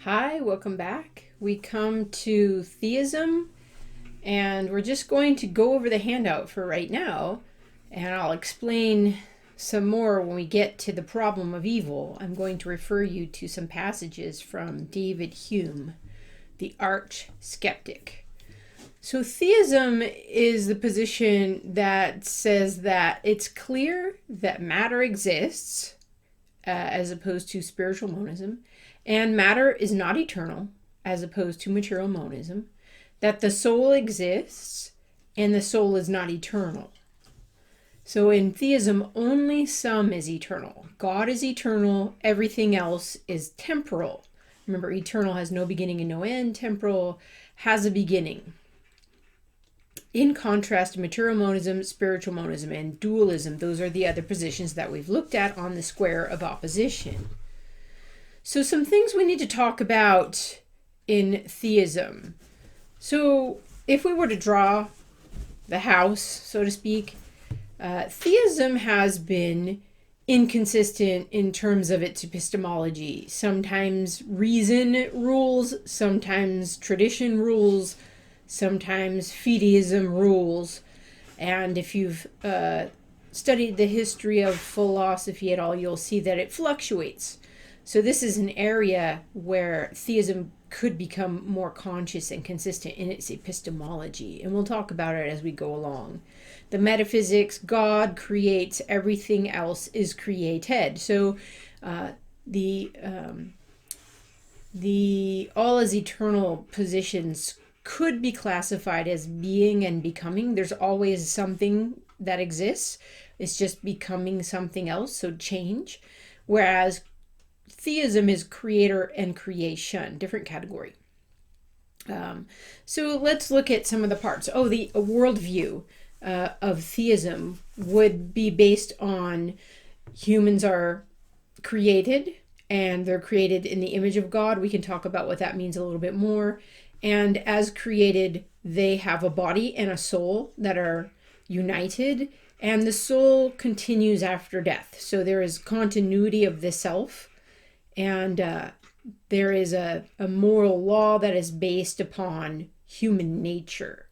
Hi, welcome back. We come to theism, and we're just going to go over the handout for right now, and I'll explain some more when we get to the problem of evil. I'm going to refer you to some passages from David Hume, the arch skeptic. So theism is the position that says that it's clear that matter exists, as opposed to spiritual monism, and matter is not eternal, as opposed to material monism, that the soul exists and the soul is not eternal. So in theism, only some is eternal. God is eternal, everything else is temporal. Remember, eternal has no beginning and no end, temporal has a beginning. In contrast to material monism, spiritual monism, and dualism, those are the other positions that we've looked at on the square of opposition. So some things we need to talk about in theism. So if we were to draw the house, so to speak, theism has been inconsistent in terms of its epistemology. Sometimes reason rules, sometimes tradition rules, sometimes fideism rules. And if you've studied the history of philosophy at all, you'll see that it fluctuates. So this is an area where theism could become more conscious and consistent in its epistemology. And we'll talk about it as we go along. The metaphysics, God creates, everything else is created. So the all is eternal positions could be classified as being and becoming. There's always something that exists. It's just becoming something else, so change. Whereas theism is creator and creation, different category. So let's look at some of the parts. The worldview of theism would be based on humans are created, and they're created in the image of God. We can talk about what that means a little bit more. And as created, they have a body and a soul that are united, and the soul continues after death. So there is continuity of the self. And there is a moral law that is based upon human nature.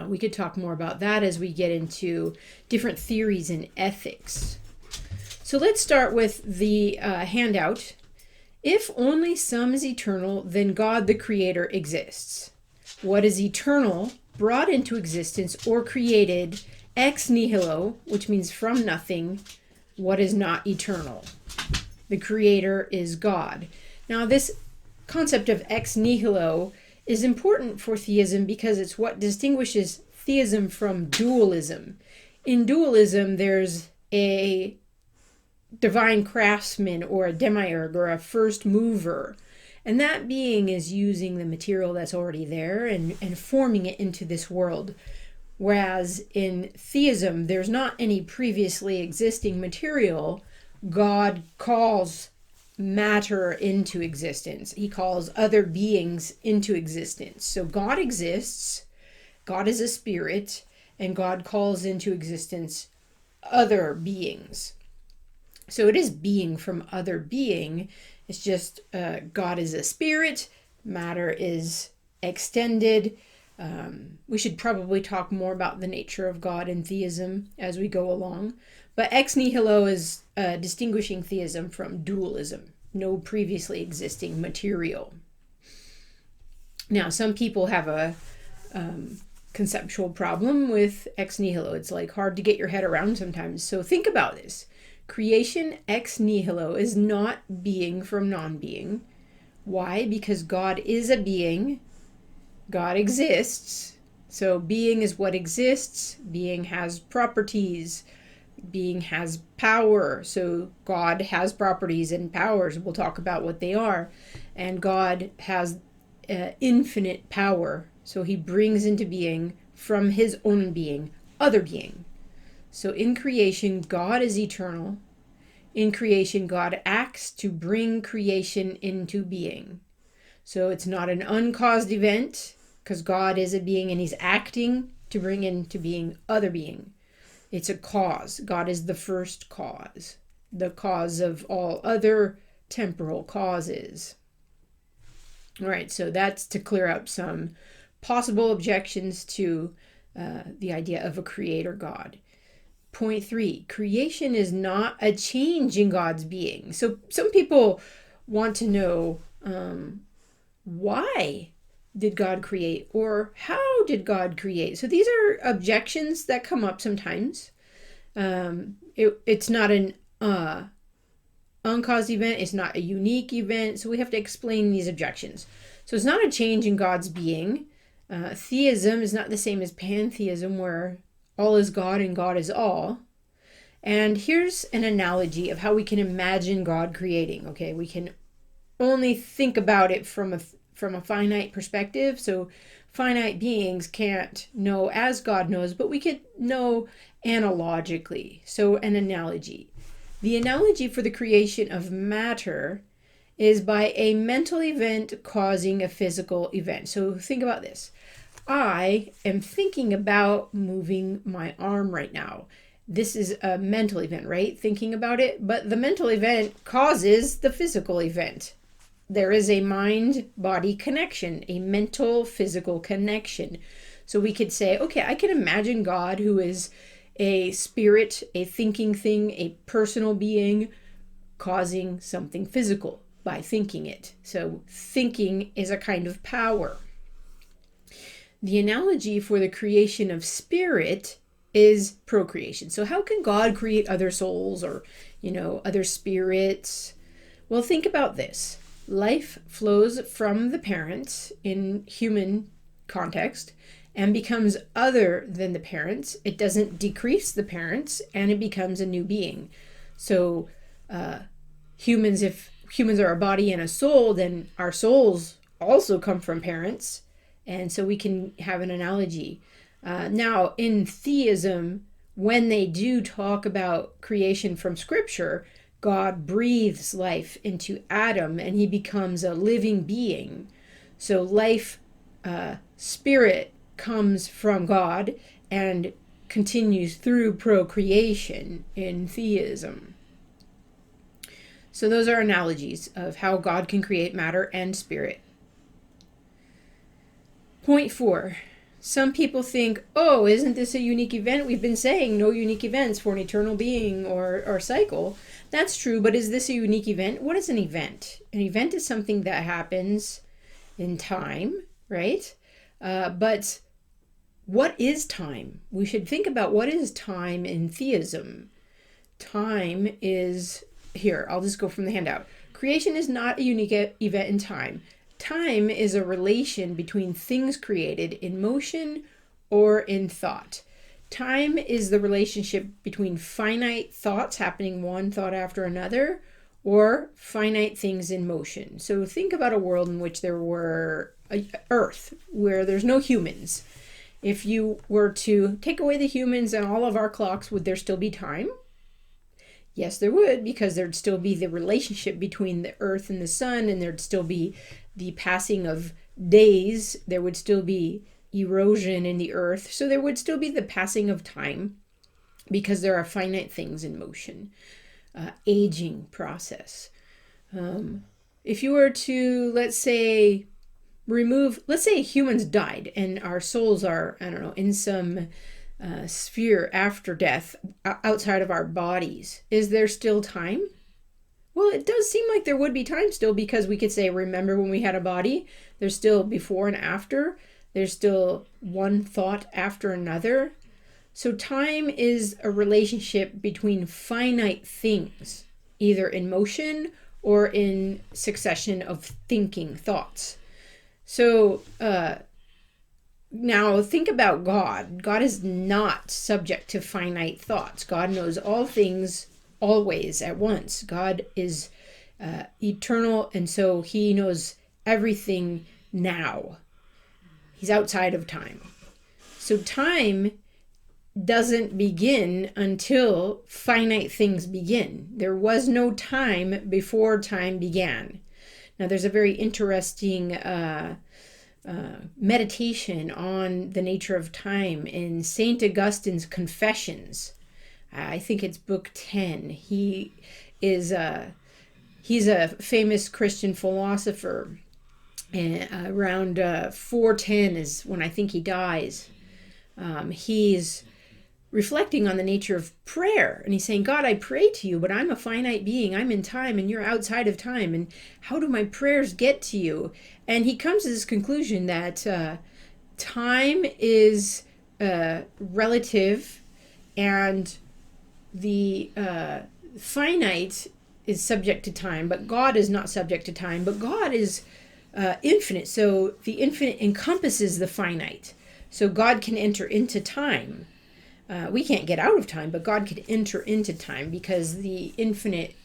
We could talk more about that as we get into different theories in ethics. So let's start with the handout. If only some is eternal, then God the Creator exists. What is eternal, brought into existence or created ex nihilo, which means from nothing, what is not eternal? The Creator is God. Now, this concept of ex nihilo is important for theism because it's what distinguishes theism from dualism. In dualism, there's a divine craftsman or a demiurge or a first mover. And that being is using the material that's already there and forming it into this world. Whereas in theism, there's not any previously existing material. God calls matter into existence. He calls other beings into existence. So God exists, God is a spirit, and God calls into existence other beings. So it is being from other being. It's just God is a spirit, matter is extended. We should probably talk more about the nature of God in theism as we go along. But ex nihilo is distinguishing theism from dualism, no previously existing material. Now, some people have a conceptual problem with ex nihilo. It's like hard to get your head around sometimes. So think about this. Creation ex nihilo is not being from non-being. Why? Because God is a being. God exists. So being is what exists. Being has properties. Being has power. So God has properties and powers. We'll talk about what they are. And God has infinite power. So he brings into being from his own being, other being. So in creation, God is eternal. In creation, God acts to bring creation into being. So it's not an uncaused event because God is a being and he's acting to bring into being other being. It's a cause. God is the first cause, the cause of all other temporal causes. All right, so that's to clear up some possible objections to the idea of a creator God. Point 3, creation is not a change in God's being. So some people want to know why did God create, or how did God create? So these are objections that come up sometimes. It's not an uncaused event. It's not a unique event. So we have to explain these objections. So it's not a change in God's being. Theism is not the same as pantheism, where all is God and God is all. And here's an analogy of how we can imagine God creating. Okay, we can only think about it from a finite perspective. So finite beings can't know as God knows, but we could know analogically. So an analogy. The analogy for the creation of matter is by a mental event causing a physical event. So think about this. I am thinking about moving my arm right now. This is a mental event, right? Thinking about it, but the mental event causes the physical event. There is a mind-body connection, a mental-physical connection. So we could say, okay, I can imagine God, who is a spirit, a thinking thing, a personal being, causing something physical by thinking it. So thinking is a kind of power. The analogy for the creation of spirit is procreation. So how can God create other souls or, other spirits? Well, think about this. Life flows from the parents in human context and becomes other than the parents. It doesn't decrease the parents, and it becomes a new being. So if humans are a body and a soul, then our souls also come from parents. And so we can have an analogy. Now, in theism, when they do talk about creation from Scripture, God breathes life into Adam and he becomes a living being. So life, spirit comes from God and continues through procreation in theism. So those are analogies of how God can create matter and spirit. Point 4. Some people think, oh, isn't this a unique event? We've been saying no unique events for an eternal being or cycle. That's true, but is this a unique event? What is an event? An event is something that happens in time, right? But what is time? We should think about what is time in theism. Time is, here, I'll just go from the handout. Creation is not a unique event in time. Time is a relation between things created in motion or in thought. Time is the relationship between finite thoughts happening one thought after another, or finite things in motion. So think about a world in which there were Earth, where there's no humans. If you were to take away the humans and all of our clocks, would there still be time? Yes, there would, because there'd still be the relationship between the Earth and the sun, and there'd still be the passing of days. There would still be erosion in the Earth. So there would still be the passing of time, because there are finite things in motion. Aging process. If you were to, let's say humans died and our souls are, in some sphere after death outside of our bodies, is there still time? Well, it does seem like there would be time still, because we could say, remember when we had a body? There's still before and after. There's still one thought after another. So time is a relationship between finite things, either in motion or in succession of thinking thoughts. So now think about God. God is not subject to finite thoughts. God knows all things always at once. God is eternal, and so he knows everything now. He's outside of time. So time doesn't begin until finite things begin. There was no time before time began. Now, there's a very interesting meditation on the nature of time in St. Augustine's Confessions. I think it's book 10. He's a famous Christian philosopher, And around 410 is when I think he dies. He's reflecting on the nature of prayer. And he's saying, God, I pray to you, but I'm a finite being. I'm in time and you're outside of time. And how do my prayers get to you? And he comes to this conclusion that time is relative, and the finite is subject to time, but God is not subject to time. But God is infinite. So the infinite encompasses the finite. So God can enter into time. We can't get out of time, but God could enter into time because the infinite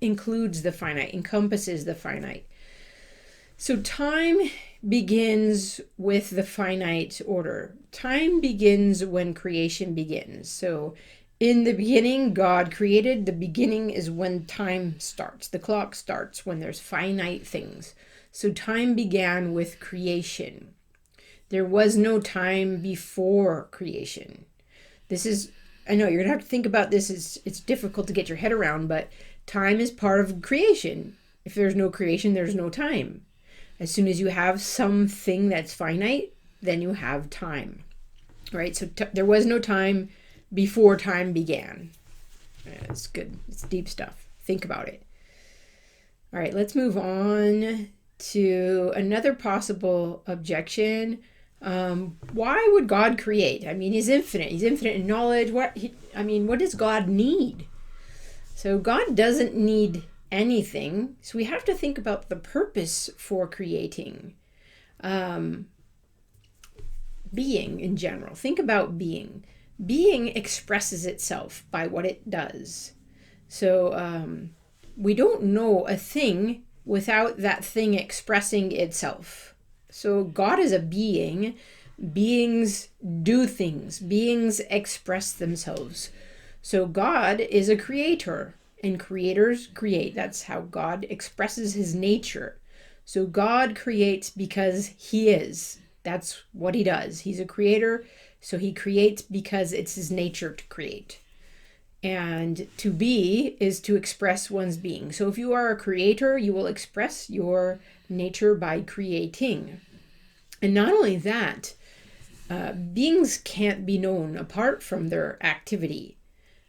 includes the finite, encompasses the finite. So time begins with the finite order. Time begins when creation begins. So in the beginning, God created. The beginning is when time starts. The clock starts when there's finite things. So time began with creation. There was no time before creation. This is, I know you're going to have to think about this. It's difficult to get your head around, but time is part of creation. If there's no creation, there's no time. As soon as you have something that's finite, then you have time, right? So there was no time before time began. It's good. It's deep stuff. Think about it. All right, let's move on to another possible objection. Why would God create? I mean, he's infinite. He's infinite in knowledge. What does God need? So God doesn't need anything. So we have to think about the purpose for creating. Being in general. Think about being. Being expresses itself by what it does. So we don't know a thing without that thing expressing itself. So God is a being. Beings do things. Beings express themselves. So God is a creator, and creators create. That's how God expresses his nature. So God creates because he is. That's what he does. He's a creator, so he creates because it's his nature to create. And to be is to express one's being. So if you are a creator, you will express your nature by creating. And not only that, beings can't be known apart from their activity.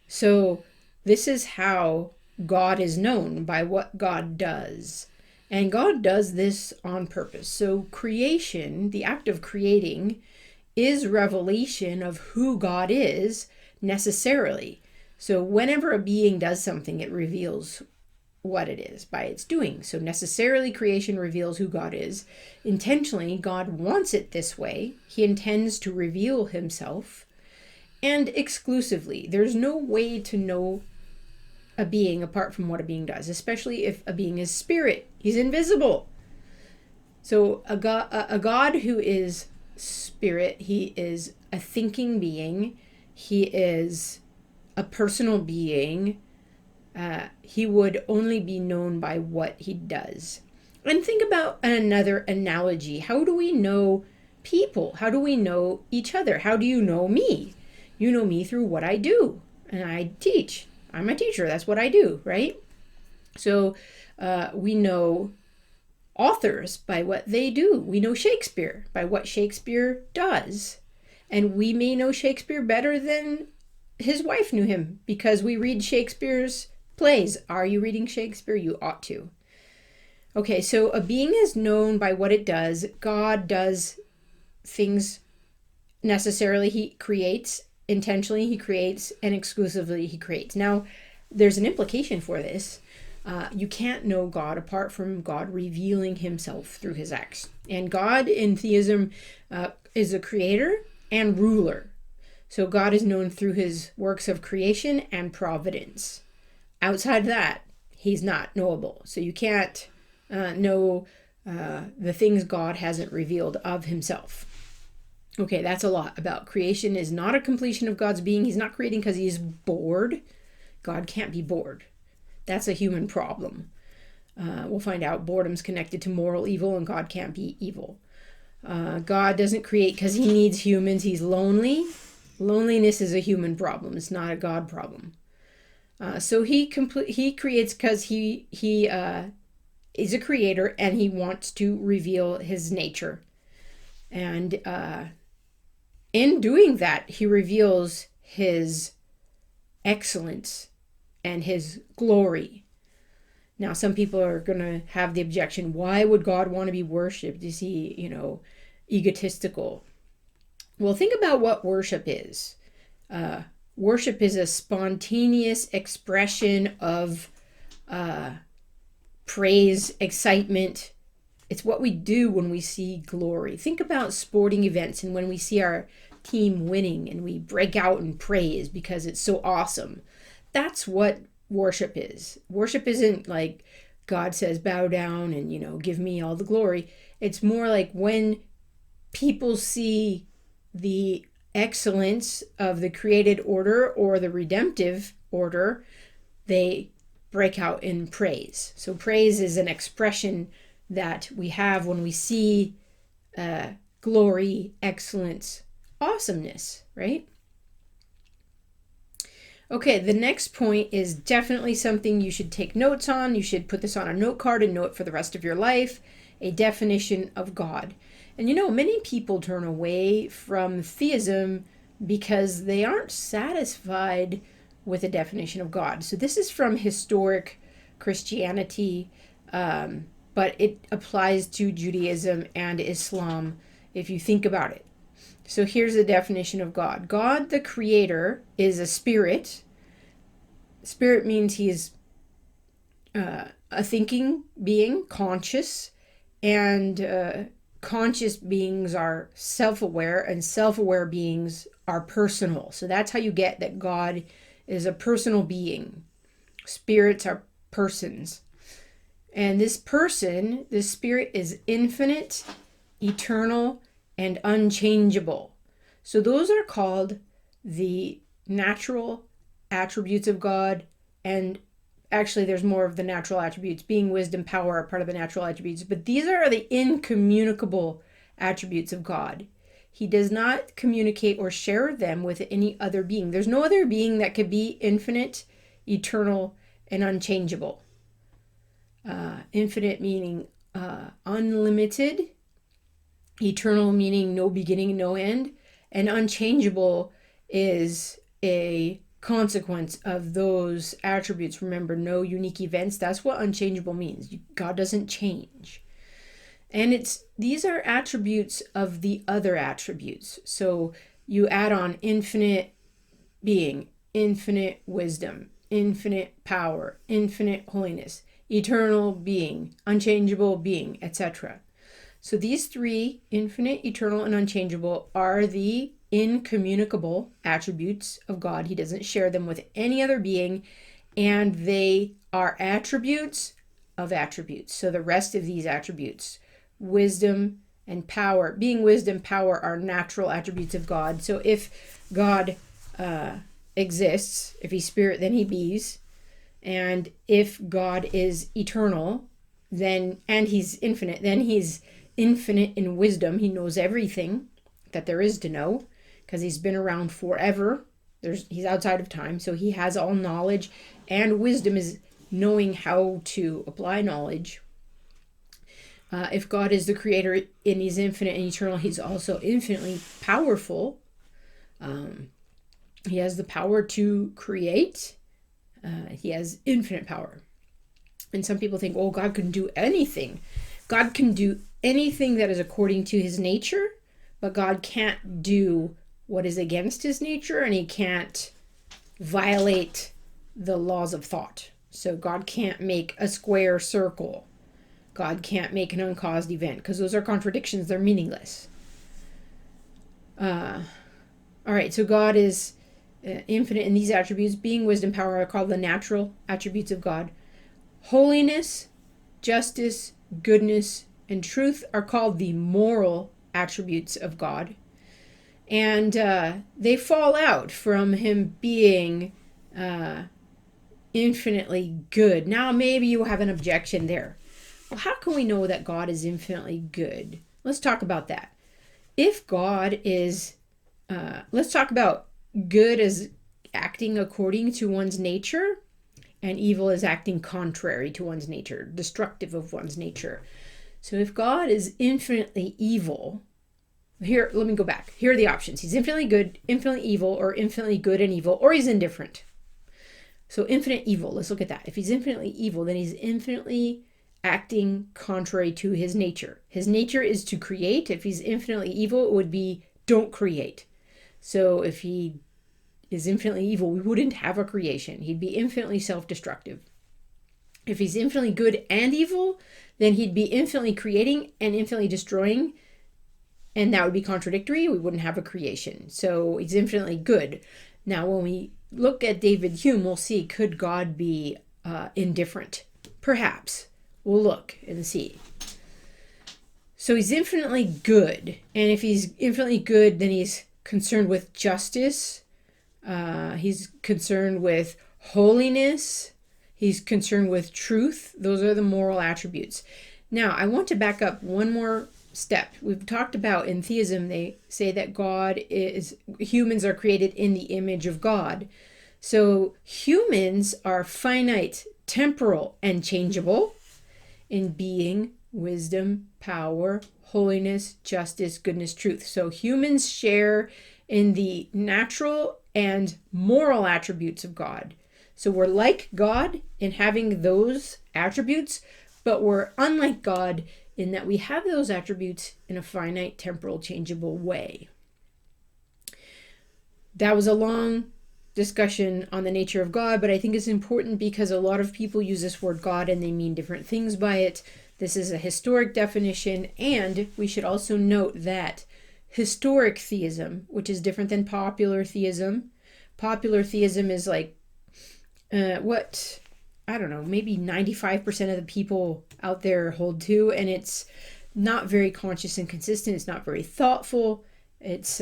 So this is how God is known, by what God does. And God does this on purpose. So creation, the act of creating, is revelation of who God is necessarily. So whenever a being does something, it reveals what it is by its doing. So necessarily creation reveals who God is. Intentionally, God wants it this way. He intends to reveal himself. And exclusively, there's no way to know a being apart from what a being does, especially if a being is spirit. He's invisible. So a God who is spirit, he is a thinking being. He is a personal being. He would only be known by what he does. And think about another analogy. How do we know people? How do we know each other? How do you know me? You know me through what I do. And I teach. I'm a teacher. That's what I do, right? So we know authors by what they do. We know Shakespeare by what Shakespeare does. And we may know Shakespeare better than his wife knew him because we read Shakespeare's plays. Are you reading Shakespeare? You ought to. Okay, so a being is known by what it does. God does things necessarily. He creates, intentionally he creates, and exclusively he creates. Now, there's an implication for this. You can't know God apart from God revealing himself through his acts. And God in theism is a creator and ruler. So God is known through his works of creation and providence. Outside that, he's not knowable. So you can't know the things God hasn't revealed of himself. Okay, that's a lot about creation is not a completion of God's being. He's not creating because he's bored. God can't be bored. That's a human problem. We'll find out boredom's connected to moral evil, and God can't be evil. God doesn't create because he needs humans. He's lonely. Loneliness is a human problem. It's not a God problem. So he creates because he is a creator and he wants to reveal his nature. And in doing that, he reveals his excellence and his glory. Now, some people are going to have the objection, why would God want to be worshipped? Is he, egotistical? Well, think about what worship is. Worship is a spontaneous expression of praise, excitement. It's what we do when we see glory. Think about sporting events and when we see our team winning and we break out in praise because it's so awesome. That's what worship is. Worship isn't like God says, bow down and, give me all the glory. It's more like when people see the excellence of the created order or the redemptive order, they break out in praise. So praise is an expression that we have when we see glory, excellence, awesomeness, right? Okay, the next point is definitely something you should take notes on. You should put this on a note card and know it for the rest of your life. A definition of God. And many people turn away from theism because they aren't satisfied with a definition of God. So this is from historic Christianity, but it applies to Judaism and Islam if you think about it. So here's the definition of God. God, the creator, is a spirit. Spirit means he is a thinking being, conscious, and conscious beings are self-aware, and self-aware beings are personal. So that's how you get that God is a personal being. Spirits are persons. And this spirit is infinite, eternal, and unchangeable. So those are called the natural attributes of God. And actually there's more of the natural attributes. Being, wisdom, power are part of the natural attributes. But these are the incommunicable attributes of God. He does not communicate or share them with any other being. There's no other being that could be infinite, eternal, and unchangeable. Infinite meaning unlimited. Eternal meaning no beginning, no end. And unchangeable is a consequence of those attributes. Remember, no unique events. That's what unchangeable means. God doesn't change. And these are attributes of the other attributes. So you add on infinite being, infinite wisdom, infinite power, infinite holiness, eternal being, unchangeable being, etc. So these three, infinite, eternal, and unchangeable, are the incommunicable attributes of God. He doesn't share them with any other being, and they are attributes of attributes. So the rest of these attributes, wisdom and power, being, wisdom, power, are natural attributes of God. So if God exists, if he's spirit, then he bees. And if God is eternal, and he's infinite, then he's infinite in wisdom. He knows everything that there is to know because he's been around forever. He's outside of time, so he has all knowledge, and wisdom is knowing how to apply knowledge. If God is the creator and he's infinite and eternal, he's also infinitely powerful. He has the power to create. He has infinite power. And some people think, oh, God can do anything. God can do anything that is according to his nature, but God can't do what is against his nature, and he can't violate the laws of thought. So God can't make a square circle. God can't make an uncaused event, because those are contradictions. They're meaningless. All right, so God is infinite in these attributes. Being, wisdom, power are called the natural attributes of God. Holiness, justice, goodness, and truth are called the moral attributes of God. And they fall out from him being infinitely good. Now, maybe you have an objection there. Well, how can we know that God is infinitely good? Let's talk about that. If God is, let's talk about good as acting according to one's nature and evil is acting contrary to one's nature, destructive of one's nature. So if God is infinitely evil, here, let me go back. Here are the options. He's infinitely good, infinitely evil, or infinitely good and evil, or he's indifferent. So infinite evil, let's look at that. If he's infinitely evil, then he's infinitely acting contrary to his nature. His nature is to create. If he's infinitely evil, it would be don't create. So if he is infinitely evil, we wouldn't have a creation. He'd be infinitely self-destructive. If he's infinitely good and evil, then he'd be infinitely creating and infinitely destroying, and that would be contradictory. We wouldn't have a creation. So he's infinitely good. Now, when we look at David Hume, we'll see, could God be indifferent? Perhaps. We'll look and see. So he's infinitely good. And if he's infinitely good, then he's concerned with justice. He's concerned with holiness. He's concerned with truth. Those are the moral attributes. Now, I want to back up one more step. We've talked about in theism, they say that humans are created in the image of God. So humans are finite, temporal, and changeable in being, wisdom, power, holiness, justice, goodness, truth. So humans share in the natural and moral attributes of God. So we're like God in having those attributes, but we're unlike God in that we have those attributes in a finite, temporal, changeable way. That was a long discussion on the nature of God, but I think it's important because a lot of people use this word God and they mean different things by it. This is a historic definition, and we should also note that historic theism, which is different than popular theism. Popular theism is like maybe 95% of the people out there hold to, and it's not very conscious and consistent. It's not very thoughtful. It's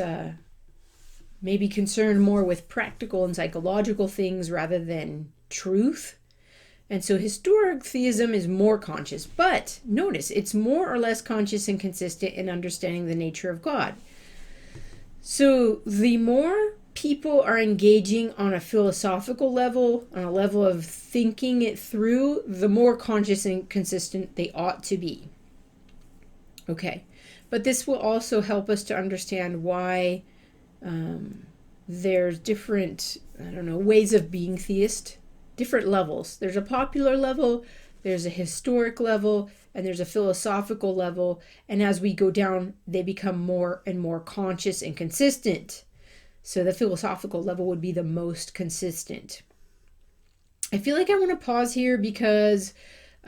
maybe concerned more with practical and psychological things rather than truth. And so historic theism is more conscious, but notice it's more or less conscious and consistent in understanding the nature of God. So the more people are engaging on a philosophical level, on a level of thinking it through, the more conscious and consistent they ought to be. Okay, but this will also help us to understand why there's different, ways of being theist, different levels. There's a popular level, there's a historic level, and there's a philosophical level. And as we go down, they become more and more conscious and consistent. So the philosophical level would be the most consistent. I feel like I want to pause here because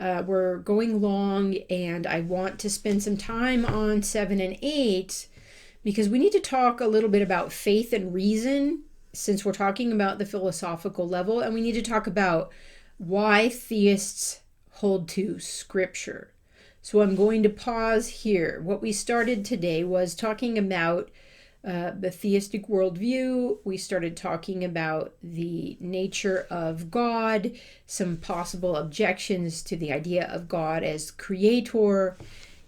we're going long and I want to spend some time on 7 and 8 because we need to talk a little bit about faith and reason since we're talking about the philosophical level, and we need to talk about why theists hold to scripture. So I'm going to pause here. What we started today was talking about the theistic worldview. We started talking about the nature of God, some possible objections to the idea of God as creator,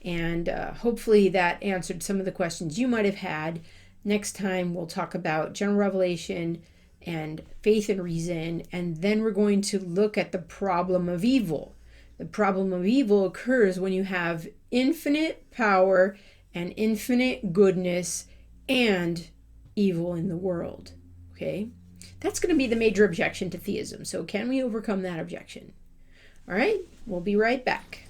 and hopefully that answered some of the questions you might have had. Next time we'll talk about general revelation and faith and reason, and then we're going to look at the problem of evil. The problem of evil occurs when you have infinite power and infinite goodness and evil in the world. Okay? That's going to be the major objection to theism. So can we overcome that objection? All right, we'll be right back.